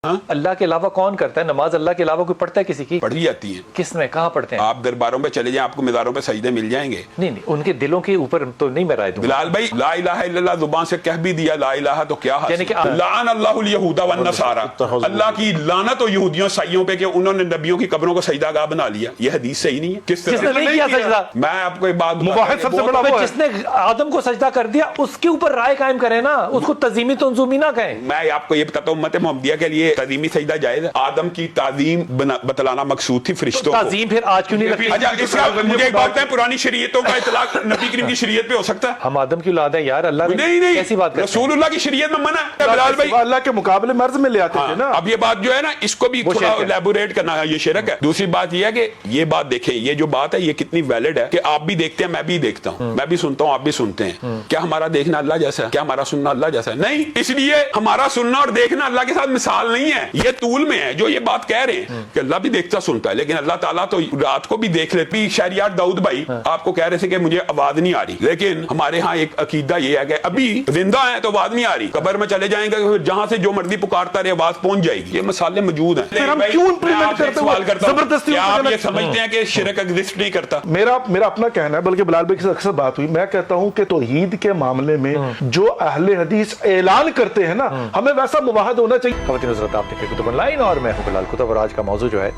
اللہ کے علاوہ کون کرتا ہے نماز؟ اللہ کے علاوہ کوئی پڑھتا ہے کسی کی؟ پڑھی جاتی ہیں. کس میں کہاں پڑھتے ہیں؟ آپ درباروں پہ چلے جائیں, آپ کو مزاروں پہ سجدے مل جائیں گے. نہیں ان کے دلوں کے اوپر تو نہیں میں رائے دوں. بلال بھائی لا الہ الا اللہ زبان سے کہہ بھی دیا لا الہ تو کیا حاصل؟ لعن اللہ الیہود والنصارى, اللہ کی لعنت ہو یہودیوں عیسائیوں پہ کہ انہوں نے نبیوں کی قبروں کو سجدہ گاہ بنا لیا. یہ حدیث صحیح نہیں ہے. کس طرح نہیں کیا سجدہ؟ میں آپ کو ایک بات مباحث سب سے بڑا وہ ہے جس نے آدم کو سجدہ کر دیا اس کے اوپر رائے قائم کریں نا, اس کو تنظیمی تنظیمی نہ کہیں. میں آپ کو یہ بتاتا ہوں امت محمدیہ کے لیے تعظیمی سجدہ جائز ہے. آدم کی تعظیم بتلانا مقصود تھی فرشتوں کو. تعظیم پھر آج کیوں نہیں لگتی؟ اچھا اس کا مجھے ایک بات ہے, پرانی شریعتوں کا اطلاق نبی کریم کی شریعت پہ ہو سکتا ہے؟ ہم آدم کی اولاد ہیں یار, اللہ نہیں کیسی بات کرتے ہیں؟ رسول اللہ کی شریعت میں منع ہے. بلال بھائی اللہ کے مقابلے مرض میں لے آتے تھے نا. اب یہ بات جو ہے نا اس کو بھی تھوڑا الیبوریٹ کرنا ہے, یہ شرک ہے. دوسری بات یہ ہے کہ یہ بات دیکھیں, یہ جو بات ہے یہ کتنی ویلڈ ہے کہ آپ بھی دیکھتے ہیں, میں بھی دیکھتا ہوں, میں بھی سنتا ہوں, آپ بھی سنتے ہیں. کیا ہمارا دیکھنا اللہ جیسا ہے؟ کیا ہمارا سننا اللہ جیسا ہے؟ نہیں. اس لیے ہمارا سننا اور دیکھنا اللہ کے ساتھ مثال نہیں ہے, یہ طول میں ہے. جو یہ بات کہہ رہے ہیں کہ اللہ بھی دیکھتا سنتا ہے, لیکن اللہ تعالیٰ تو رات کو بھی دیکھ لیتے. شہریار داؤد بھائی آپ کو کہہ رہے تھے کہ مجھے آواز نہیں آ رہی, لیکن ہمارے ہاں ایک عقیدہ یہ ہے کہ ابھی زندہ ہیں تو آواز نہیں آ رہی, قبر میں چلے جائیں گے جہاں سے جو مرضی پکارتا رہے آواز پہنچ جائے گی. یہ مسالے موجود ہیں. پھر ہم کیوں امپلیمنٹ کرتے ہیں؟ سوال کرتا ہوں, زبردستی کیا آپ یہ سمجھتے ہیں کہ شرک ایگزسٹ نہیں کرتا؟ میرا اپنا کہنا ہے, بلکہ بلال بھائی سے اکثر بات ہوئی, میں کہتا ہوں کہ توحید کے معاملے میں جو اہل حدیث اعلان کرتے ہیں نا, ہمیں ویسا مواحد ہونا چاہیے. خواتین حضرات, آپ دیکھیں کتب آن لائن اور میں ہوں بلال کتب, اور آج کا موضوع جو ہے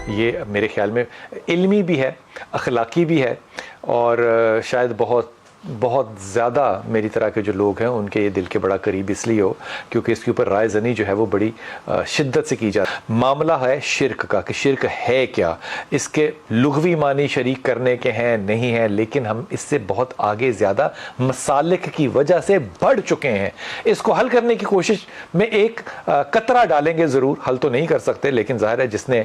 یہ میرے خیال میں علمی بھی ہے, اخلاقی بھی ہے, اور شاید بہت زیادہ میری طرح کے جو لوگ ہیں ان کے یہ دل کے بڑا قریب اس لیے ہو کیونکہ اس کے اوپر رائے زنی جو ہے وہ بڑی شدت سے کی جاتی ہے. معاملہ ہے شرک کا کہ شرک ہے کیا, اس کے لغوی معنی شریک کرنے کے ہیں نہیں ہیں, لیکن ہم اس سے بہت آگے زیادہ مسالک کی وجہ سے بڑھ چکے ہیں. اس کو حل کرنے کی کوشش میں ایک قطرہ ڈالیں گے ضرور, حل تو نہیں کر سکتے, لیکن ظاہر ہے جس نے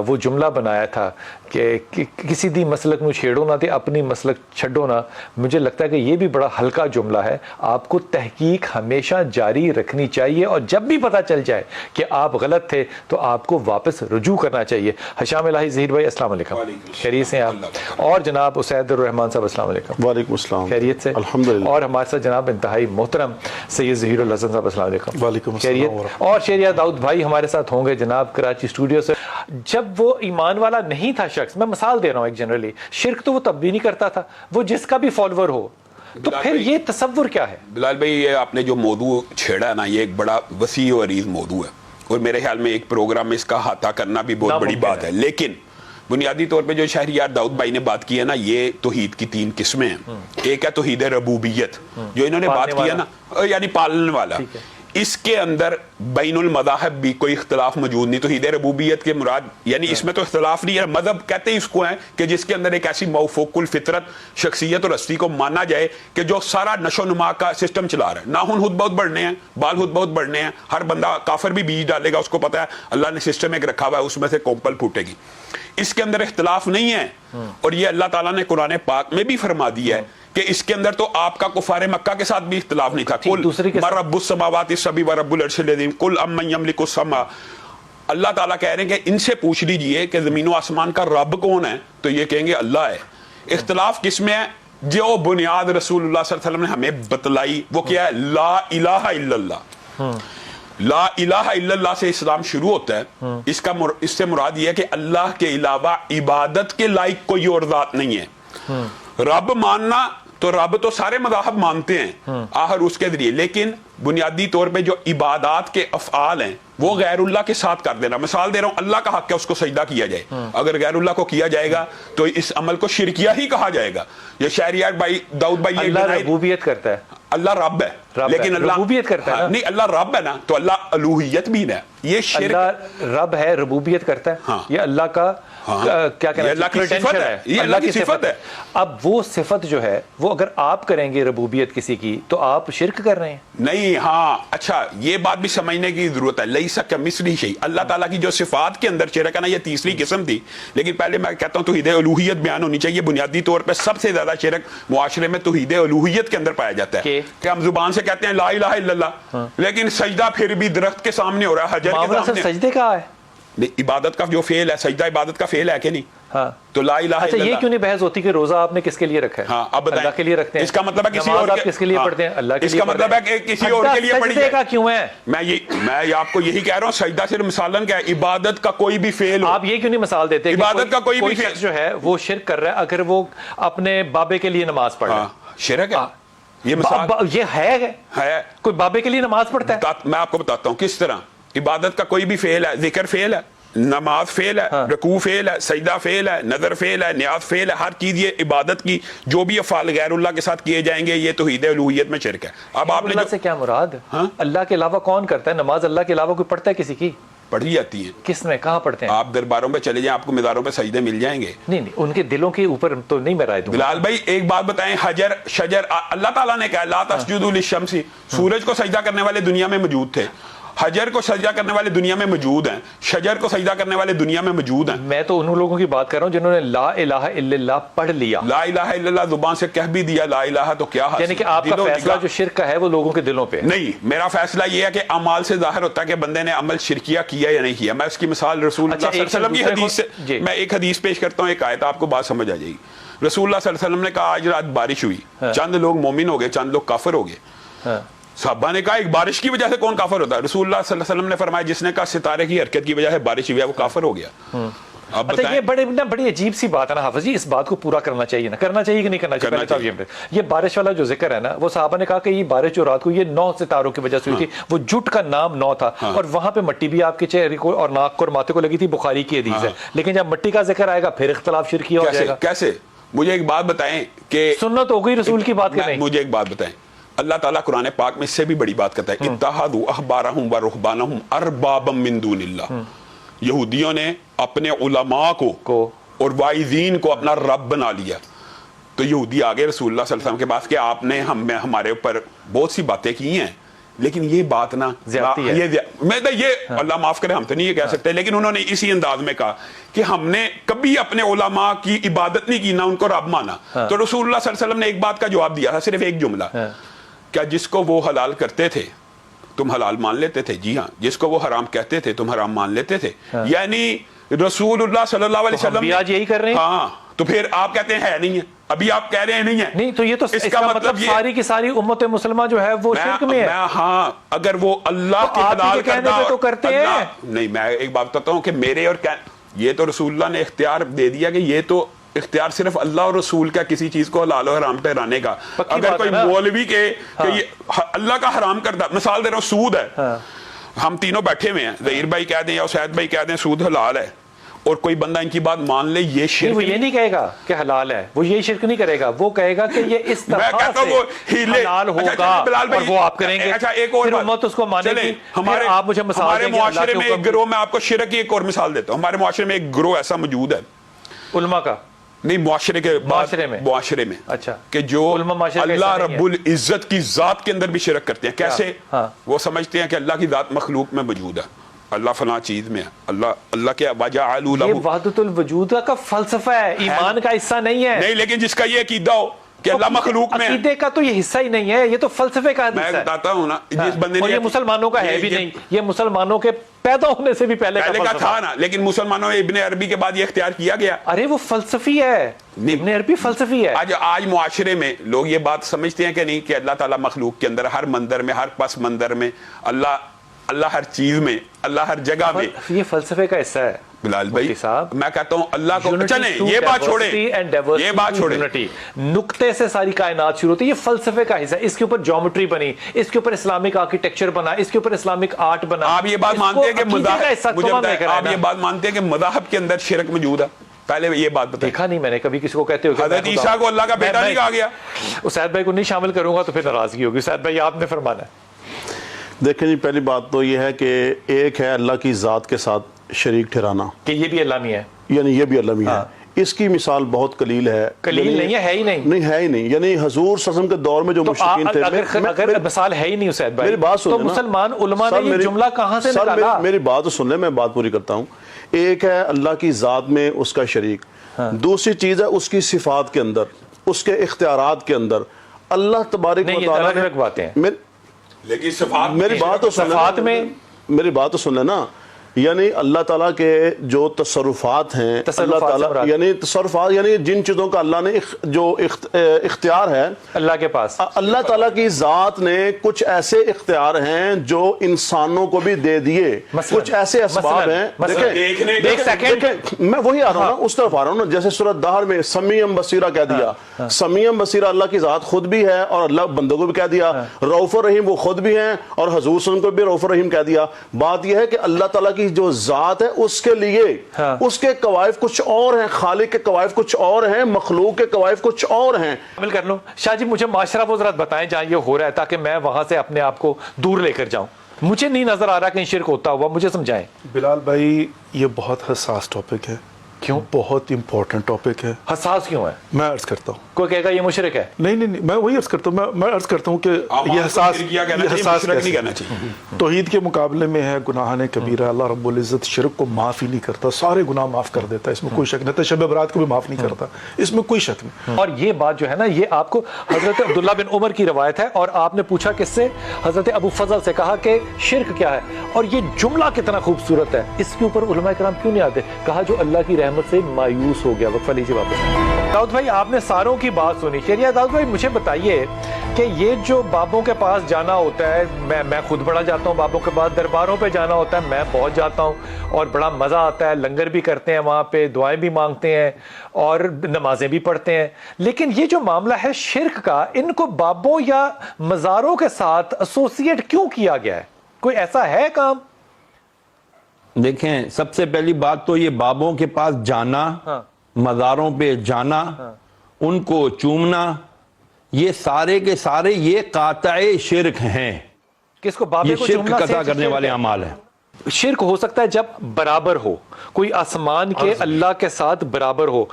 وہ جملہ بنایا تھا کہ کسی دی مسلک نو چھیڑو نہ تے اپنی مسلک چھڈو نہ, مجھے لگتا ہے کہ یہ بھی بڑا ہلکا جملہ ہے. آپ کو تحقیق ہمیشہ جاری رکھنی چاہیے, اور جب بھی پتہ چل جائے کہ آپ غلط تھے تو آپ کو واپس رجوع کرنا چاہیے. حشام الہی ظہیر بھائی السلام علیکم, خیریت سے ہیں آپ؟ اور جناب اسید الرحمان صاحب السلام علیکم. وعلیکم السلام, خیریت سے الحمدللہ. اور ہمارے ساتھ جناب انتہائی محترم سید ظہیر الحسن صاحب السلام علیکم. وعلیکم خیریت. السلام. اور شہریار داؤد بھائی ہمارے ساتھ ہوں گے جناب کراچی اسٹوڈیو سے. جب وہ ایمان والا نہیں تھا شخص, میں مثال دے رہا ہوں ایک جنرلی, شرک تو وہ تب بھی نہیں کرتا تھا, وہ جس کا بھی فالوور ہو, تو پھر یہ تصور کیا ہے؟ بلال بھائی یہ آپ نے جو موضوع چھیڑا ہے نا, یہ ایک بڑا وسیع و عریض موضوع ہے, اور میرے خیال میں ایک پروگرام میں اس کا احاطہ کرنا بھی بہت بڑی بات ہے. لیکن بنیادی طور پہ جو شہریار داؤد بھائی نے بات کی ہے نا, یہ توحید کی 3 قسمیں ہیں. ایک ہے توحید ربوبیت, جو انہوں نے بات کی ہے نا, یعنی پالنے والا. اس کے اندر بین المذاہب بھی کوئی اختلاف موجود نہیں. توحید ربوبیت کے مراد یعنی اس میں تو اختلاف نہیں ہے, مذہب کہتے ہیں اس کو ہیں کہ جس کے اندر ایک ایسی موفوق الفطرت شخصیت اور ہستی کو مانا جائے کہ جو سارا نشو و نما کا سسٹم چلا رہا ہے. ناخن خود بہت بڑھنے ہیں, بال خود بہت بڑھنے ہیں, ہر بندہ کافر بھی بیج ڈالے گا, اس کو پتہ ہے اللہ نے سسٹم ایک رکھا ہوا ہے, اس میں سے کومپل پھوٹے گی. اس کے اندر اختلاف نہیں ہے, اور یہ اللہ تعالیٰ نے قرآن پاک میں بھی فرما دیا ہے کہ اس کے اندر تو آپ کا کفار مکہ کے ساتھ بھی اختلاف نہیں تھا. قل من رب السماوات السبع ورب العرش العظیم قل امن یملک السمع. اللہ تعالیٰ کہہ رہے ہیں کہ ان سے پوچھ لیجئے کہ زمین و آسمان کا رب کون ہے, تو یہ کہیں گے اللہ ہے. اختلاف کس میں ہے؟ جو بنیاد رسول اللہ صلی اللہ علیہ وسلم نے ہمیں بتلائی وہ کیا ہے, لا الہ الا اللہ. لا الہ الا اللہ سے اسلام شروع ہوتا ہے. اس سے مراد یہ ہے کہ اللہ کے علاوہ عبادت کے لائق کوئی اور ذات نہیں ہے. رب ماننا تو رب تو سارے مذاہب مانتے ہیں آخر اس کے ذریعے, لیکن بنیادی طور پہ جو عبادات کے افعال ہیں وہ غیر اللہ کے ساتھ کر دینا. مثال دے رہا ہوں, اللہ کا حق ہے اس کو سجدہ کیا جائے, اگر غیر اللہ کو کیا جائے گا تو اس عمل کو شرکیہ ہی کہا جائے گا. یہ شہریار بھائی داؤد بھائی اللہ ربوبیت کرتا ہے, اللہ رب ہے, لیکن اللہ ربوبیت کرتا ہے نہیں, اللہ رب ہے نا, تو اللہ الوہیت بھی ہے. یہ شرک, اللہ رب ہے, ربوبیت کرتا ہے, یہ اللہ کا کیا کہنا ہے, اللہ کی صفت ہے, یہ اللہ کی صفت ہے. اب وہ صفت جو ہے وہ اگر آپ کریں گے ربوبیت کسی کی تو آپ شرک کر رہے ہیں. نہیں, ہاں اچھا یہ بات بھی سمجھنے کی ضرورت ہے. لیس کمثلہ شیء, اللہ تعالیٰ کی جو صفات کے اندر شرک ہے نا, یہ تیسری قسم تھی. لیکن پہلے میں کہتا ہوں توحید الوہیت بیان ہونی چاہیے. بنیادی طور پہ سب سے زیادہ شرک معاشرے میں توحید الوہیت کے اندر پایا جاتا ہے کہ ہم زبان سے کہتے ہیں لا الہ الا اللہ, لیکن سجدہ پھر بھی درخت کے سامنے ہو رہا ہے, حجر کے سامنے. سجدے کا ہے عبادت کا جو فعل ہے, سجدہ عبادت کا فعل ہے کہ نہیں؟ ہاں تو لا الہ اچھا الا یہ اللہ. کیوں نہیں بحث ہوتی کہ روزہ آپ نے کس کے لیے رکھا ہے؟ ہاں اب بتائیں, اللہ کے لیے رکھتے ہیں. اس کا مطلب ہے کسی نماز اور آپ کس کے لیے پڑھتے ہیں؟ اللہ کے اس لیے. کا مطلب ہے کہ کسی اور کے لیے پڑھی سجدے کا کیوں ہے؟ میں آپ کو یہی کہہ رہا ہوں, سجدہ صرف مثالن کیا ہے, عبادت کا کوئی بھی فعل ہو. آپ یہ کیوں نہیں مثال دیتے کہ عبادت کا کوئی بھی شخص جو ہے وہ شرک کر رہا ہے اگر وہ اپنے بابے کے لیے نماز پڑھ رہا ہے؟ شرک ہے یہ مثال یہ ہے کوئی بابے کے لیے نماز پڑھتا ہے؟ میں آپ کو بتاتا ہوں کس طرح. عبادت کا کوئی بھی فعل ہے, ذکر فعل ہے, نماز فعل ہے, رکوع فعل ہے, سجدہ فعل ہے, نظر فعل ہے, نیاز فعل ہے, ہر چیز یہ عبادت کی جو بھی افعال غیر اللہ کے ساتھ کیے جائیں گے یہ توحید الوہیت میں شرک ہے. اب آپ نے اللہ سے کیا مراد؟ اللہ کے علاوہ کون کرتا ہے نماز؟ اللہ کے علاوہ کوئی پڑھتا ہے کسی کی؟ پڑھی جاتی ہیں. کس میں کہاں پڑھتے ہیں؟ آپ درباروں پہ چلے جائیں, آپ کو مزاروں پہ سجدے مل جائیں گے. نہیں ان کے دلوں کے اوپر تو نہیں میں رائے دوں. بلال بھائی ایک بات بتائیں, حجر شجر اللہ تعالیٰ نے کہا لا تسجدوا للشمس, سورج کو سجدہ کرنے والے دنیا میں موجود تھے, حجر کو سجدہ کرنے والے دنیا میں موجود ہیں, شجر کو سجدہ کرنے والے دنیا میں موجود ہیں. میں تو ان لوگوں کی بات کر رہا ہوں جنہوں نے لا الہ الا اللہ پڑھ لیا. لا الہ الا اللہ زبان سے کہہ بھی دیا, لا الہ تو کیا حاصل. یعنی کہ آپ کا فیصلہ جو شرک کا ہے وہ لوگوں کے دلوں پہ نہیں, میرا فیصلہ یہ ہے کہ اعمال سے ظاہر ہوتا ہے کہ بندے نے عمل شرکیہ کیا یا نہیں کیا. میں اس کی مثال رسول اللہ صلی اللہ علیہ وسلم کی حدیث سے میں ایک حدیث پیش کرتا ہوں, ایک آیت آپ کو بات سمجھ آ جائے گی. رسول اللہ صلی اللہ علیہ وسلم نے کہا آج رات بارش ہوئی, چند لوگ مومن ہو گئے, چند لوگ کافر ہو گئے. صحابہ نے کہا ایک بارش کی وجہ سے کون کافر ہوتا ہے؟ رسول اللہ صلی اللہ علیہ وسلم نے فرمایا جس نے کہا ستارے کی حرکت کی وجہ سے بارش ہوئی ہے وہ کافر ہو گیا. اب اچھا یہ بڑی عجیب سی بات ہے نا حافظ جی, اس بات کو پورا کرنا چاہیے نا, کرنا چاہیے کہ نہیں کرنا چاہیے؟ یہ بارش والا جو ذکر ہے نا, وہ صحابہ نے کہا کہ یہ بارش جو رات کو یہ 9 ستاروں کی وجہ سے ہوئی تھی, وہ جٹ کا نام 9 تھا, اور وہاں پہ مٹی بھی آپ کے چہرے کو اور ناک کو اور ماتھے کو لگی تھی, بخاری کی حدیث ہے. لیکن جب مٹی کا ذکر آئے گا پھر اختلاف شرکیہ ہو جائے گا. کیسے؟ مجھے ایک بات بتائیں کہ سنت ہو گئی رسول کی بات کریں. مجھے ایک بات بتائیں, اللہ تعالیٰ قرآن پاک میں اس سے بھی بڑی بات کرتا ہے, اتخذوا احبارهم ورهبانهم اربابا من دون اللہ. یہودیوں نے اپنے علماء کو اور واعظین کو اپنا رب بنا لیا. تو یہودی آگے رسول اللہ صلی اللہ علیہ وسلم کے پاس کہ آپ نے ہمارے اوپر بہت سی باتیں کی ہیں, لیکن یہ بات نا یہ اللہ معاف کرے ہم تو نہیں یہ کہہ سکتے, لیکن انہوں نے اسی انداز میں کہا کہ ہم نے کبھی اپنے علماء کی عبادت نہیں کی, نہ ان کو رب مانا. تو رسول اللہ صلی اللہ علیہ وسلم نے ایک بات کا جواب دیا تھا, صرف ایک جملہ, کیا جس کو وہ حلال کرتے تھے تم حلال مان لیتے تھے؟ جی ہاں. جس کو وہ حرام کہتے تھے تم حرام مان لیتے تھے. یعنی رسول اللہ صلی اللہ علیہ وسلم بھی آج یہی کر رہے ہیں. ہاں تو پھر آپ کہتے ہیں ہے نہیں ہے, ابھی آپ کہہ رہے ہیں نہیں ہے. نہیں تو یہ تو اس کا مطلب ساری کی ساری امت مسلمہ جو ہے وہ شرک میں ہے. ہاں اگر وہ اللہ کے حلال کرنا تو کرتے ہیں. نہیں میں ایک بات بتاتا ہوں کہ میرے اور یہ تو رسول اللہ نے اختیار دے دیا کہ یہ تو اختیار صرف اللہ اور رسول کا کسی چیز کو حلال و حرام ٹھہرانے کا. اگر کوئی مولوی کہ یہ اللہ کا حرام کرتا, مثال دے رہا ہوں سود ہے, ہم تینوں بیٹھے ہوئے ہیں, ظہیر بھائی کہہ دیں یا اسید بھائی کہہ دیں سود حلال ہے, اور کوئی بندہ ان کی بات مان لے, یہ شرک. وہ یہ نہیں کہے گا کہ حلال ہے, وہ یہ شرک نہیں کرے گا, وہ کہے گا کہ یہ اس طرح سے حلال ہوگا اور وہ آپ کریں گے. اچھا ایک اور امت اس کو مانے گی. آپ مجھے مثال دیں. ہمارے معاشرے میں ایک گروہ, میں آپ کو شرک کی ایک اور مثال دیتا ہوں, ہمارے معاشرے میں ایک گروہ ایسا موجود ہے, علماء کا نہیں معاشرے کے معاشرے میں, اچھا, کہ جو اللہ رب العزت کی ذات کے اندر بھی شرک کرتے ہیں. کیسے؟ وہ سمجھتے ہیں کہ اللہ کی ذات مخلوق میں موجود ہے, اللہ فلاں چیز میں ہے, اللہ کے وجعلوا لہ, یہ وحدت الوجود کا فلسفہ ہے, ایمان کا حصہ نہیں ہے. نہیں لیکن جس کا یہ عقیدہ ہو کہ اللہ مخلوق میں, عقیدے کا تو یہ حصہ ہی نہیں ہے, یہ تو فلسفے کا حصہ ہے. میں بتاتا ہوں نا, جس بندے نے, یہ مسلمانوں کا ہے بھی نہیں, یہ مسلمانوں کے پیدا ہونے سے بھی پہلے کا تھا نا, لیکن مسلمانوں نے ابن عربی کے بعد یہ اختیار کیا گیا. ارے وہ فلسفی ہے, ابن عربی فلسفی ہے. آج معاشرے میں لوگ یہ بات سمجھتے ہیں کہ نہیں, کہ اللہ تعالیٰ مخلوق کے اندر, ہر مندر میں, ہر پس مندر میں, اللہ ہر چیز میں, اللہ ہر جگہ میں. یہ فلسفے کا حصہ ہے بلال بھائی صاحب, میں کہتا ہوں اللہ کو چلیں, یہ بات چھوڑیں, نقطے سے ساری کائنات شروع ہوتی ہے, یہ فلسفے کا حصہ ہے. اس کے اوپر جیومیٹری بنی, اس کے اوپر اسلامک آرکیٹیکچر بنا, اس کے اوپر اسلامک آرٹ بنا. آپ یہ بات مانتے ہیں کہ مذاہب کے اندر شرک موجود ہے؟ پہلے یہ بات بتائیں. دیکھا نہیں میں نے کبھی کسی کو کہتے ہو حضرت عیسیٰ کو اللہ کا بیٹا نہیں کہا گیا. اسید بھائی کو نہیں شامل کروں گا تو پھر ناراضگی ہوگی. اسید بھائی آپ نے فرمانا ہے. دیکھیں جی, پہلی بات تو یہ ہے کہ ایک ہے اللہ کی ذات کے ساتھ شریک ٹھہرانا, کہ یہ بھی اللہ نہیں ہے, یعنی یہ بھی اللہ نہیں ہے. اس کی مثال بہت قلیل ہے. قلیل نہیں ہے ہی نہیں, ہے ہی نہیں. یعنی حضور صلی اللہ علیہ وسلم کے دور میں جو مشرکین تھے, اگر مثال ہے ہی نہیں اسید بھائی, میری بات سن تو مسلمان علماء نے یہ جملہ کہاں سے نکالا؟ میری بات تو سن لیں, میں بات پوری کرتا ہوں. ایک ہے اللہ کی ذات میں اس کا شریک, دوسری چیز ہے اس کی صفات کے اندر, اس کے اختیارات کے اندر. اللہ تبارک و تعالیٰ الگ باتیں ہیں, لیکن صفات, میری بات تو سن لیں نا, یعنی اللہ تعالیٰ کے جو تصرفات ہیں، اللہ تعالیٰ یعنی تصرفات یعنی جن چیزوں کا اللہ نے جو اختیار ہے اللہ کے پاس، اللہ تعالیٰ کی ذات نے کچھ ایسے اختیار ہیں جو انسانوں کو بھی دے دیے، کچھ ایسے اسباب ہیں. دیکھیں میں وہی آ رہا ہوں نا، اس طرف آ رہا ہوں نا. جیسے سورۃ دہر میں سمیعم بصیرہ کہہ دیا، سمیعم بصیرہ اللہ کی ذات خود بھی ہے اور اللہ بندوں کو بھی کہہ دیا. رؤوف الرحیم وہ خود بھی ہیں اور حضور صلی اللہ علیہ وسلم کو بھی رؤوف الرحیم کہہ دیا. بات یہ ہے کہ اللہ تعالیٰ کی جو ذات ہے اس کے لیے اس کے قوائف کچھ اور ہیں، خالق کے قوائف کچھ اور ہیں، مخلوق کے قوائف کچھ اور ہیں. عمل کر لوں. شاہ جی مجھے معاشرہ وہ ذرا بتائیں جہاں یہ ہو رہا ہے تاکہ میں وہاں سے اپنے آپ کو دور لے کر جاؤں. مجھے نہیں نظر آ رہا کہیں شرک ہوتا ہوا، مجھے سمجھائیں. بلال بھائی یہ بہت حساس ٹاپک ہے. کیوں؟ بہت امپورٹنٹ ٹاپک ہے. حساس کیوں ہے؟ میں عرض کرتا ہوں. کوئی کہے گا یہ مشرک ہے. نہیں میں وہی عرض کرتا ہوں. میں عرض کرتا ہوں کہ یہ حساس نہیں کہنا چاہیے. توحید کے مقابلے میں ہے گناہ کبیرہ. اللہ رب العزت شرک کو معاف ہی نہیں کرتا، سارے گناہ معاف کر دیتا ہے، اس میں کوئی شک نہیں. تشبہ برات کو بھی معاف نہیں کرتا، اس میں کوئی شک نہیں. اور یہ بات جو ہے نا، یہ آپ کو حضرت عبداللہ بن عمر کی روایت ہے اور آپ نے پوچھا کس سے؟ حضرت ابو فضل سے. کہا کہ شرک کیا ہے، اور یہ جملہ کتنا خوبصورت ہے، اس کے اوپر علماء کرام کیوں نہیں آتے؟ کہا جو اللہ کی رحمت سے مایوس ہو گیا. وقفہ لیجیے واپس. داؤد بھائی آپ نے ساروں کی بات سنی. خیریت داؤد بھائی مجھے بتائیے کہ یہ جو بابوں کے پاس جانا ہوتا ہے، میں خود بڑا جاتا ہوں بابوں کے پاس، درباروں پہ جانا ہوتا ہے میں بہت جاتا ہوں اور بڑا مزہ آتا ہے. لنگر بھی کرتے ہیں وہاں پہ، دعائیں بھی مانگتے ہیں اور نمازیں بھی پڑھتے ہیں. لیکن یہ جو معاملہ ہے شرک کا، ان کو بابوں یا مزاروں کے ساتھ ایسوسیٹ کیوں کیا گیا ہے؟ کوئی ایسا ہے کام؟ دیکھیں سب سے پہلی بات تو یہ بابوں کے پاس جانا، مزاروں پہ جانا، ان کو چومنا، یہ سارے کے سارے یہ قاطع شرک ہیں. کس کو بابے کو شرک چومنا قطع کرنے والے اعمال ہیں. شرک ہو سکتا ہے جب برابر ہو، کوئی آسمان کے اللہ کے ساتھ برابر ہو.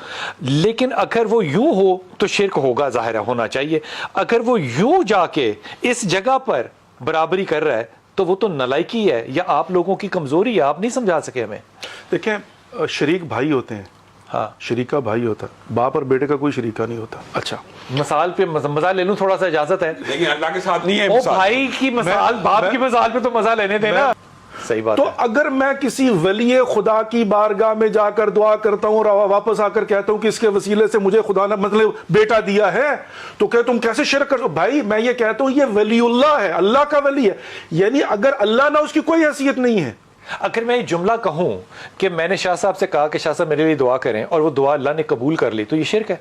لیکن اگر وہ یوں ہو تو شرک ہوگا، ظاہر ہونا چاہیے. اگر وہ یوں جا کے اس جگہ پر برابری کر رہا ہے تو وہ تو نالائکی ہے یا آپ لوگوں کی کمزوری ہے. آپ نہیں سمجھا سکے ہمیں. دیکھیں شریک بھائی ہوتے ہیں، ہاں شریکہ بھائی ہوتا ہے، باپ اور بیٹے کا کوئی شریکہ نہیں ہوتا. اچھا مثال پہ مزہ لے لوں، تھوڑا سا اجازت ہے؟ لیکن اللہ کے ساتھ نہیں ہے. او بھائی کی مثال، باپ کی مثال پہ تو مزہ لینے دینا. صحیح بات تو ہے. اگر میں کسی ولی خدا کی بارگاہ میں جا کر دعا کرتا ہوں اور واپس آ کر کہتا ہوں کہ اس کے وسیلے سے مجھے خدا نے مطلب بیٹا دیا ہے، تو کہ تم کیسے شرک کر؟ بھائی میں یہ کہتا ہوں یہ ولی اللہ ہے، اللہ کا ولی ہے. یعنی اگر اللہ نہ، اس کی کوئی حیثیت نہیں ہے. اگر میں یہ جملہ کہوں کہ میں نے شاہ صاحب سے کہا کہ شاہ صاحب میرے لیے دعا کریں اور وہ دعا اللہ نے قبول کر لی، تو یہ شرک ہے؟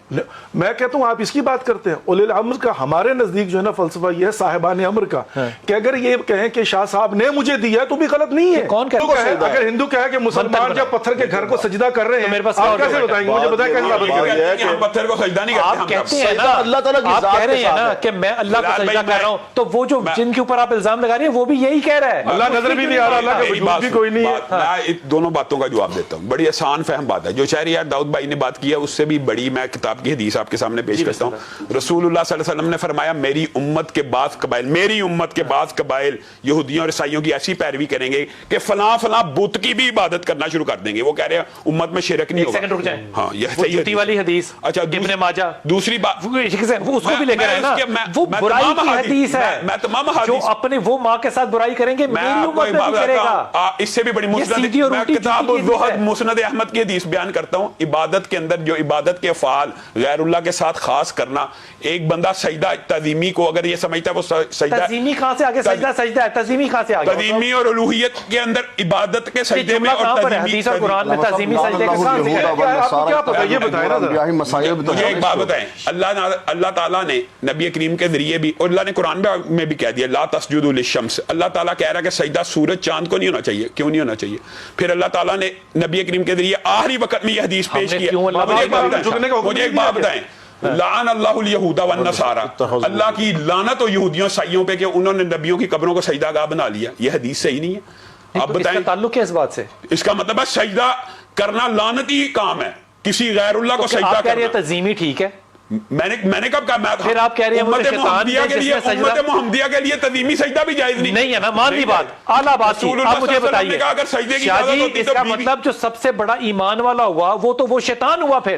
میں کہتا ہوں آپ اس کی بات کرتے ہیں. اولی الامر کا ہمارے نزدیک جو ہے نا فلسفہ یہ ہے صاحبان امر کا، کہ اگر یہ کہیں کہ شاہ صاحب نے مجھے دیا تو بھی غلط نہیں ہے. کون کہتا ہے؟ اگر ہندو کہے کہ مسلمان جب پتھر کے گھر کو سجدہ کر رہے ہیں، آپ کیسے بتائیں گے؟ مجھے بتائیں کیسے ثابت کریں گے؟ ہم پتھر کو سجدہ نہیں کرتے. آپ کہتے ہیں نا، اللہ تعالیٰ کی آپ ذات کہہ رہے ہیں نا ہے کہ میں اللہ کو سجدہ کر رہا ہوں، تو وہ جو جن کے اوپر آپ الزام لگا رہے ہیں وہ بھی یہی کہہ رہا ہے. اللہ نظر بھی نہیں آ رہا، اللہ کا وجود بھی کوئی نہیں ہے. میں دونوں باتوں کا جواب دیتا ہوں. بڑی آسان فہم بات ہے. جو شہریار داؤد بھائی نے بات کی ہے اس سے بھی بڑی میں کتاب کی حدیث آپ کے سامنے پیش کرتا ہوں. رسول اللہ صلی اللہ علیہ وسلم نے فرمایا میری امت کے بعض قبائل یہودیوں اور عیسائیوں کی ایسی پیروی کریں گے کہ فلاں بت کی بھی عبادت کرنا شروع کر دیں گے. وہ کہہ رہے ہیں امت میں شرک نہیں ہوگا. ایک سیکنڈ رک جائیں. ہاں یہ وہ جوتی والی حدیث، اچھا ابن ماجہ، دوسری بات اس کو بھی لے کر آئے نا، وہ برائی کی حدیث ہے. میں تمام حدیث جو اپنے وہ ماں کے ساتھ برائی کریں گے میری امت میں بھی کرے گا. اس سے بھی بڑی مسند احمد کی حدیث بیان کرتا ہوں. عبادت کے اندر جو عبادت کے افعال غیر اللہ کے ساتھ خاص کرنا، ایک بندہ سجدہ تعظیمی کو اگر یہ سمجھتا ہے وہ سجدہ تعظیمی کہاں سے آگے؟ سجدہ ہے، تعظیمی کہاں سے آگے؟ تعظیمی اور الوہیت کے اندر عبادت کے سجدے میں اور حدیث اور قرآن میں تعظیمی سجدے کے ساتھ کیا پتہ؟ یہ بتائیں نا ذرا. مجھے ایک بات بتائیں. اللہ تعالیٰ نے نبی کریم کے ذریعے بھی، اور اللہ نے قرآن میں بھی کہہ دیا لا تسجدوا للشمس. اللہ تعالیٰ کہہ رہا ہے کہ سجدہ سورج چاند کو نہیں ہونا چاہیے. کیوں نہیں ہونا چاہیے؟ پھر اللہ تعالیٰ نے نبی کریم کے ذریعے آخری وقت میں یہ حدیث پیش کی ہے. مجھے ایک بات بتائیں. لعن اللہ الیہود والنصارى، اللہ کی لعنت ہو یہودیوں عیسائیوں پہ کہ انہوں نے نبیوں کی قبروں کو سجدہ گاہ بنا لیا. یہ حدیث صحیح نہیں ہے. آپ بتائیں. اس کا تعلق کیا اس بات سے؟ اس کا مطلب ہے سجدہ کرنا لعنتی کام ہے، کسی غیر اللہ کو سجدہ کرنا. آپ کہہ رہے ہیں تعظیمی ٹھیک ہے، میں نے کب کہا؟ پھر آپ کہہ رہے ہیں امت محمدیہ کے لیے تدیمی سجدہ بھی جائز نہیں ہے نا. مان لی بات، اعلیٰ بات تھی. آپ مجھے بتائیے شاہ جی، اس کا مطلب جو سب سے بڑا ایمان والا ہوا وہ تو وہ شیطان ہوا. پھر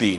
3,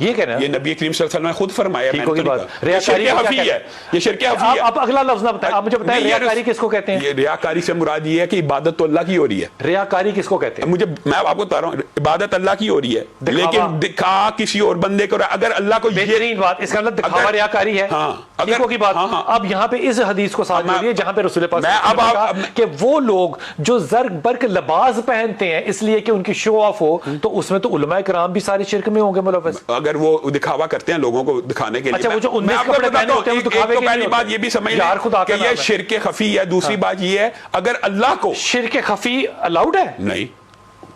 یہ کہنا یہ نبی کریم صلی اللہ علیہ وسلم نے خود فرمایا. ریاکاری ہے, یہ شرک حفی ہے. آپ اگلا لفظ نہ بتائیں, آپ مجھے بتائیں ریاکاری کس کو کہتے ہیں؟ ریاکاری سے مراد یہ ہے کہ عبادت تو اللہ کی ہو رہی ہے. ریاکاری کس کو کہتے ہیں؟ میں آپ کو بتا رہا ہوں, عبادت اللہ کی ہو رہی ہے لیکن دکھا کسی اور بندے کو. اگر اللہ کو بہترین بات اس کا مطلب دکھاوا ریاکاری ہے. ٹھیکوں کی بات. اب یہاں پہ اس حدیث کو ساتھ جوڑیے جہاں پہ رسول پاک کہ وہ لوگ جو زرق برق لباس پہنتے ہیں اس لیے کہ ان کی شو آف ہو, تو اس میں تو علماء کرام بھی سارے شرک میں ہوں گے ملوث. اگر وہ دکھاوا کرتے ہیں لوگوں کو دکھانے کے لیے. اچھا, وہ جو 19 کپڑے پہنے ہوتے ہیں وہ دکھاوے کے لیے. پہلی بات یہ بھی سمجھ لیں کہ یہ شرک خفی ہے. دوسری بات یہ ہے اگر اللہ کو شرک خفی الاؤڈ ہے نہیں,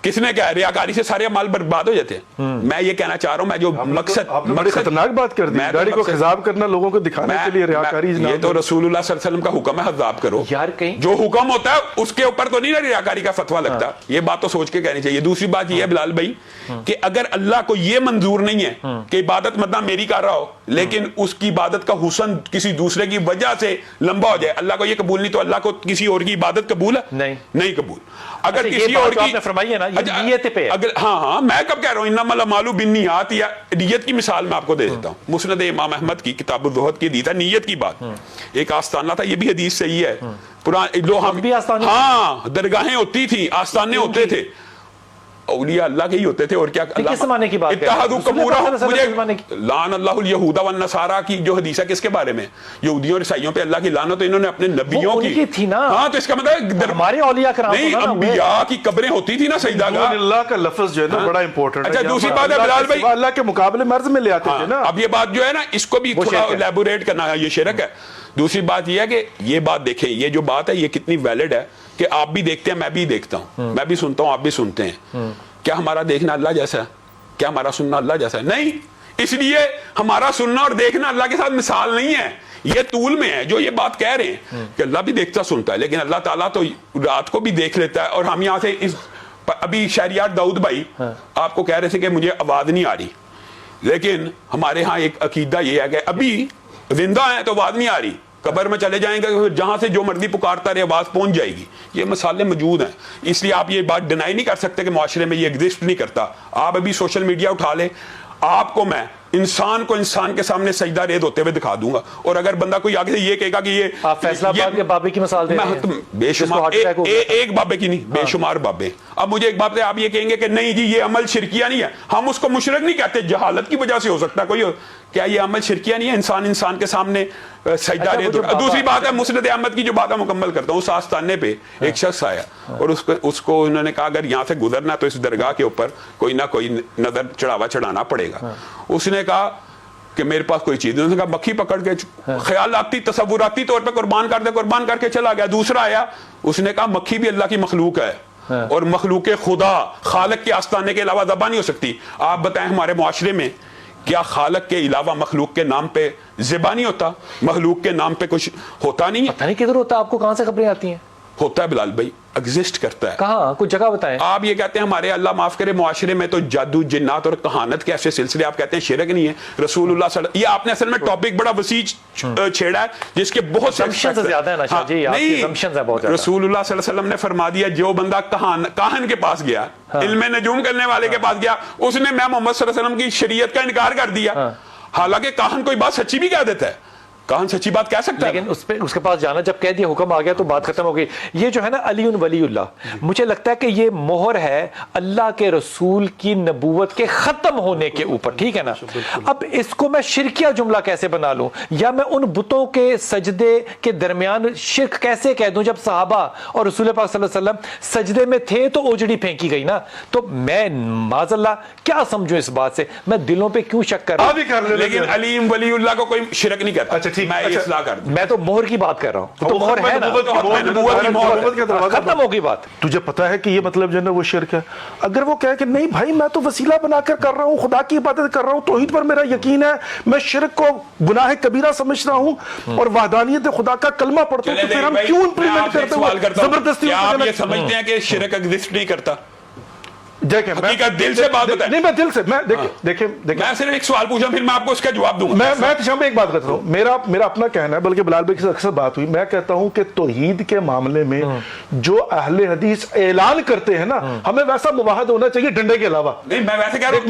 کس نے کہا ریاکاری سے سارے مال برباد ہو جاتے ہیں. میں یہ کہنا چاہ رہا ہوں, میں جو مقصد بڑی خطرناک بات کر دی, داڑھی کو خضاب کرنا لوگوں کو دکھانے کے لیے ریاکاری. یہ تو رسول اللہ صلی اللہ علیہ وسلم کا حکم ہے حضاب کرو یار. کہیں جو حکم ہوتا ہے اس کے اوپر تو نہیں نا ریاکاری کا فتویٰ لگتا. یہ بات تو سوچ کے کہنی چاہیے. دوسری بات یہ ہے بلال بھائی کہ اگر اللہ کو یہ منظور نہیں ہے کہ عبادت مطلب میری کر رہا ہو لیکن اس کی عبادت کا حسن کسی دوسرے کی وجہ سے لمبا ہو جائے, اللہ کو یہ قبول نہیں, تو اللہ کو کسی اور کی عبادت قبول ہے؟ نہیں قبول. اگر کسی اور کی فرمائی ہے نا یہ نیت پہ. ہاں میں کب کہہ رہا ہوں انما الاعمال بالنیات, یا نیت کی مثال میں آپ کو دے دیتا ہوں. مسند امام احمد کی کتاب الزہد کی دی تھا نیت کی بات. ایک آستانہ تھا, یہ بھی حدیث صحیح ہے. ہاں درگاہیں ہوتی تھی, آستانے ہوتے تھے, اولیاء اللہ کے ہی ہوتے تھے. اور کیا کس زمانے کی بات ہے؟ اتحادوا قبورہم. لعن اللہ الیہود والنصارى کی جو حدیث ہے کس کے بارے میں؟ یہودیوں اور عیسائیوں پہ اللہ کی لعنت. تو انہوں نے اپنے نبیوں کی تھی نا. ہاں تو اس کا مطلب ہمارے اولیاء کرام نہیں, انبیاء کی قبریں ہوتی تھی نا سجدہ گاہ. اللہ کا لفظ جو ہے نا بڑا امپورٹنٹ ہے. اچھا دوسری بات ہے بلال بھائی, اللہ کے مقابلے مرض میں لے آتے تھے نا. اب یہ بات جو ہے نا اس کو بھی تھوڑا الیبوریٹ کرنا ہے, یہ شرک ہے. دوسری بات یہ ہے کہ یہ بات دیکھیں, یہ جو بات ہے یہ کتنی ویلڈ ہے کہ آپ بھی دیکھتے ہیں, میں بھی دیکھتا ہوں, میں بھی سنتا ہوں, آپ بھی سنتے ہیں. کیا ہمارا دیکھنا اللہ جیسا ہے؟ کیا ہمارا سننا اللہ جیسا ہے؟ نہیں. اس لیے ہمارا سننا اور دیکھنا اللہ کے ساتھ مثال نہیں ہے, یہ طول میں ہے. جو یہ بات کہہ رہے ہیں کہ اللہ بھی دیکھتا سنتا ہے, لیکن اللہ تعالیٰ تو رات کو بھی دیکھ لیتا ہے. اور ہم یہاں سے ابھی شہریار داؤد بھائی آپ کو کہہ رہے تھے کہ مجھے آواز نہیں آ رہی, لیکن ہمارے ہاں ایک عقیدہ یہ ہے کہ ابھی زندہ ہیں تو آواز نہیں آ رہی, قبر میں چلے جائیں گے جہاں سے جو مرضی پکارتا رہے آواز پہنچ جائے گی. یہ مسائل موجود ہیں, اس لیے آپ یہ بات ڈینائی نہیں کر سکتے کہ معاشرے میں یہ ایگزسٹ نہیں کرتا. آپ ابھی سوشل میڈیا اٹھا لیں, آپ کو میں انسان کو انسان کے سامنے سجدہ ریز ہوتے ہوئے دکھا دوں گا. اور اگر بندہ کوئی آگے سے یہ کہے گا کہ یہ آپ فیصلہ آباد کے بابے کی مثال دے رہے ہیں, بے شمار ایک بابے کی نہیں, بے شمار بابے. اب مجھے ایک بات ہے, آپ یہ کہیں گے کہ نہیں جی یہ عمل شرکیہ نہیں ہے, ہم اس کو مشرک نہیں کہتے, جہالت کی وجہ سے ہو سکتا ہے کوئی. کیا یہ عمل شرکیہ نہیں ہے انسان انسان کے سامنے سجدہ ریز؟ دوسری بات ہے مسند احمد کی جو بات مکمل کرتا ہوں, اس آستانے پہ ایک شخص آیا اور اس کو انہوں نے کہا اگر یہاں سے گزرنا تو اس درگاہ کے اوپر کوئی نہ کوئی نظر چڑھاوا چڑھانا پڑے گا. اس نے کہا کہ میرے پاس کوئی چیز, انہوں نے کہا مکھی پکڑ کے خیالاتی تصوراتی طور پہ قربان کر دے, قربان کر کے چلا گیا. دوسرا آیا, اس نے کہا مکھی بھی اللہ کی مخلوق ہے اور مخلوق خدا خالق کے آستانے کے علاوہ ذبح نہیں ہو سکتی. آپ بتائیں ہمارے معاشرے میں کیا خالق کے علاوہ مخلوق کے نام پہ ذبح نہیں ہوتا؟ مخلوق کے نام پہ کچھ ہوتا نہیں ہے؟ پتہ نہیں کدھر ہوتا, آپ کو کہاں سے خبریں آتی ہیں؟ ہوتا ہے بلال بھائی, ایگزسٹ کرتا ہے. کہاں, کچھ جگہ بتائیں. آپ یہ کہتے ہیں ہمارے اللہ معاف کرے معاشرے میں تو جادو جنات اور کہانت کے ایسے سلسلے, آپ کہتے ہیں شرک نہیں ہے. رسول اللہ صلی اللہ علیہ وسلم, یہ آپ نے اصل میں ٹاپک بڑا وسیع چھیڑا ہے جس کے بہت سے زیادہ ہے نا جی, آپ کی assumptions ہیں بہت زیادہ. رسول اللہ صلی اللہ علیہ وسلم نے فرما دیا جو بندہ کاہن کے پاس گیا, علم نجوم کرنے والے کے پاس گیا, اس نے میں محمد صلی اللہ علیہ وسلم کی شریعت کا انکار کر دیا. حالانکہ کاہن کوئی بات سچی بھی کہہ دیتا ہے, کہاں سچی بات کہہ سکتا ہے, لیکن اس کے پاس جانا جب کہہ دیا حکم آ گیا تو بات ختم ہو گئی. یہ جو ہے نا علی ولی اللہ, مجھے لگتا ہے کہ یہ مہر ہے اللہ کے رسول کی نبوت کے ختم ہونے کے اوپر, ٹھیک ہے نا. اب اس کو میں شرکیہ جملہ کیسے بنا لوں, یا میں ان بتوں کے سجدے کے درمیان شرک کیسے کہہ دوں جب صحابہ اور رسول پاک صلی اللہ علیہ وسلم سجدے میں تھے تو اوجڑی پھینکی گئی نا. تو میں معاذ اللہ کیا سمجھوں اس بات سے, میں دلوں پہ کیوں شک کر رہا ہوں. لیکن علی ولی اللہ کو کوئی شرک نہیں کہتا. میں تو مہر کی بات کر رہا ہوں, تو مہر ہے نا, ختم ہوگی بات. تجھے پتا ہے کہ یہ مطلب جو ہے نا وہ شرک ہے. اگر وہ کہے کہ نہیں بھائی میں تو وسیلہ بنا کر رہا ہوں, خدا کی عبادت کر رہا ہوں, توحید پر میرا یقین ہے, میں شرک کو گناہ کبیرہ سمجھ رہا ہوں اور وحدانیت خدا کا کلمہ پڑھتا ہوں, تو پھر ہم کیوں امپلیمنٹ کرتے ہیں زبردستی؟ آپ یہ سمجھتے ہیں کہ شرک ایگزسٹ نہیں کرتا؟ دیکھیں حقیقت دل سے بات بتائیں. نہیں میں دل سے میں دیکھیں میں صرف ایک سوال پوچھا پھر میں آپ کو اس کا جواب دوں گا. میں تشام ایک بات کہتا ہوں, میرا اپنا کہنا ہے, بلکہ بلال بھائی سے اکثر بات ہوئی, میں کہتا ہوں کہ توحید کے معاملے میں جو اہل حدیث اعلان کرتے ہیں نا, ہمیں ویسا مواحد ہونا چاہیے ڈنڈے کے علاوہ. نہیں میں ویسے کہہ رہا ہوں.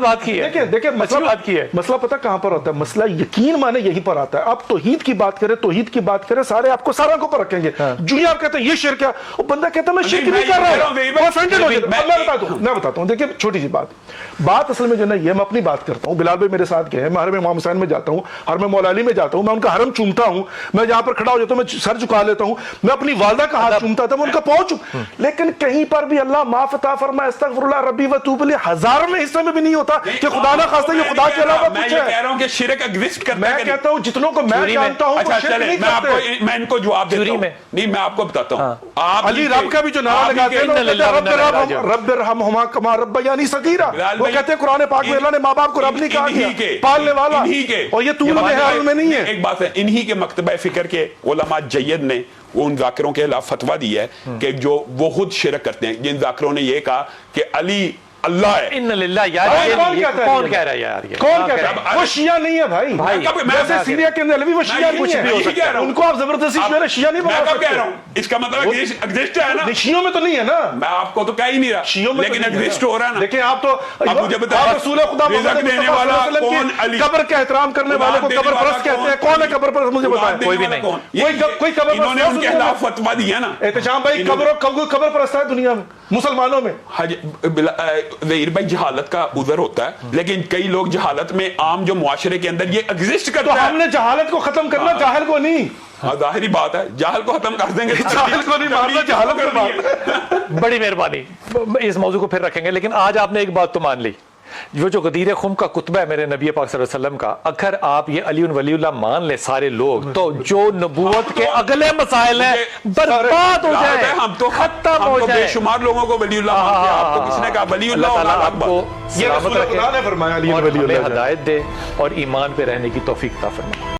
بات کی ہے. دیکھیں مسئلہ پتہ کہاں پر ہوتا ہے, مسئلہ یقین مانے یہیں پر آتا ہے. آپ توحید کی بات کریں سارے آپ کو سارا کو پر رکھیں گے. جو ہی آپ کہتے ہیں یہ شرک ہے, وہ بندہ کہتا ہے میں شرک نہیں کر رہا ہوں. میں بتاتا ہوں, دیکھیں چھوٹی سی بات اصل میں جو ہے یہ میں اپنی بات کرتا ہوں. بلال بھائی میرے ساتھ گئے ہیں, میں حرم امام حسین میں جاتا ہوں, حرم مولا علی میں جاتا ہوں, میں ان کا حرم چومتا ہوں, میں جہاں پر کھڑا ہو جاتا ہوں میں سر جھکا لیتا ہوں, میں اپنی والدہ کا ہاتھ چومتا تھا, میں ان کا پاؤں لیکن کہیں پر بھی اللہ معاف عطا فرمائے استغفر اللہ ربی وتوب الیہ ہزار میں حصے میں بھی نہیں ہوتا کہ خدا نہ خواستہ یہ خدا کے علاوہ کچھ ہے. میں کہہ رہا ہوں کہ شرک ایگزسٹ کرتا ہے. میں کہتا ہوں جتنوں کو میں جانتا ہوں وہ شرک نہیں کرتے. میں ان کو جواب دیتا ہوں. نہیں میں آپ کو بتاتا ہوں, آپ علی رب کا بھی جو نعرہ لگاتے ہیں رب ارحمہما کما ربیانی صغیرا, وہ کہتے ہیں قرآن پاک میں اللہ نے ماں باپ کو رب نہیں کہا گیا, پالنے والا, اور یہ طول حال میں نہیں ہے. ایک بات ہے, انہی کے مکتبہ فکر کے علماء جید نے وہ ان ذاکروں کے خلاف فتویٰ دیا ہے کہ جو وہ خود شرک کرتے ہیں. جن ذاکروں نے یہ کہا کہ علی اللہ ہے. ان للہ یار کون کہہ رہا ہے یار, کون کہہ رہا ہے؟ وہ شیعہ نہیں ہے بھائی. جیسے سیریا کے اندر علیوی وہ شیعہ نہیں ہے, ان کو آپ زبردستی شیعہ نہیں بنا سکتے. میں کب کہہ رہا ہوں, اس کا مطلب ایگزسٹ ہے نا. شیعوں میں تو نہیں ہے نا, میں آپ کو تو کہہ ہی نہیں رہا, شیعوں میں لیکن ایگزسٹ ہو رہا ہے نا. لیکن آپ تو مجھے بتائیں رسول خدا رزق دینے والا کون علی, قبر کا احترام کرنے والے کو قبر پرست کہتے ہیں. کون ہے قبر پرست مجھے بتائیں. کوئی بھی نہیں. کوئی قبر انہوں نے ان کے خلاف فتویٰ دیا نا. احتشام بھائی قبر پرست ہے دنیا میں مسلمانوں میں. ظہیر بھائی جہالت کا عذر ہوتا ہے, لیکن کئی لوگ جہالت میں عام جو معاشرے کے اندر یہ ایگزسٹ کرتا ہے. تو ہم نے جہالت کو ختم کرنا, جاہل کو نہیں. ظاہری بات ہے, جہل کو ختم کر دیں گے, جہل کو نہیں مارنا, جہالت کو مارنا. بڑی مہربانی, اس موضوع کو پھر رکھیں گے, لیکن آج آپ نے ایک بات تو مان لی, جو غدیر خم کا کتبہ ہے میرے نبی پاک صلی اللہ علیہ وسلم کا, اگر آپ یہ علی ولی اللہ مان لیں سارے لوگ, تو جو نبوت کے اگلے مسائل ہیں برباد ہو جائیں, ہم تو ختم ہو جائیں. بے شمار لوگوں کو ولی اللہ مانتے ہیں, آپ کو کس نے کہا ولی اللہ؟ اللہ تعالیٰ آپ کو یہ رسول خدا نے فرمایا علی ولی اللہ, ہدایت دے اور ایمان پہ رہنے کی توفیق عطا فرمائے.